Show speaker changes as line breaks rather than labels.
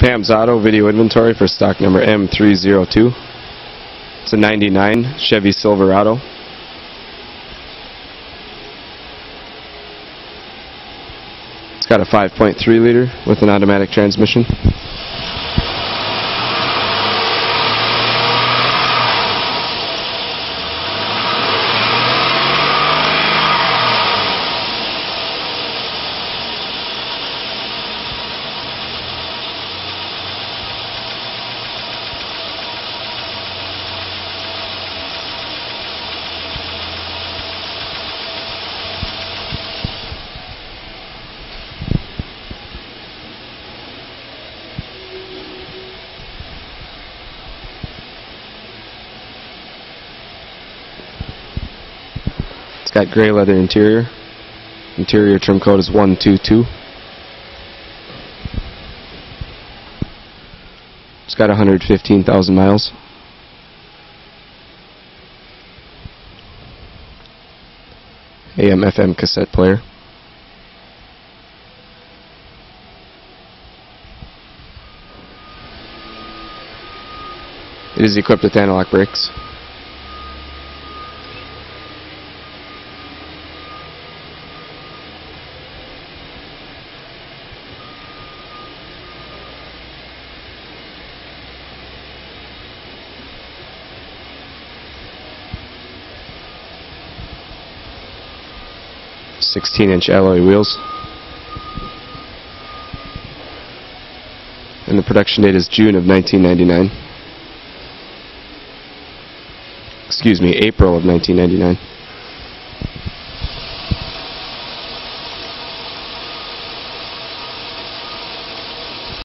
Pam's Auto video inventory for stock number M0302. It's a 99 Chevy Silverado. It's got a 5.3 liter with an automatic transmission. It's got gray leather interior. Interior trim code is 122. It's got 115,000 miles. AM/FM cassette player. It is equipped with anti-lock brakes. .16-inch alloy wheels. And the production date is June of 1999. Excuse me, April of 1999.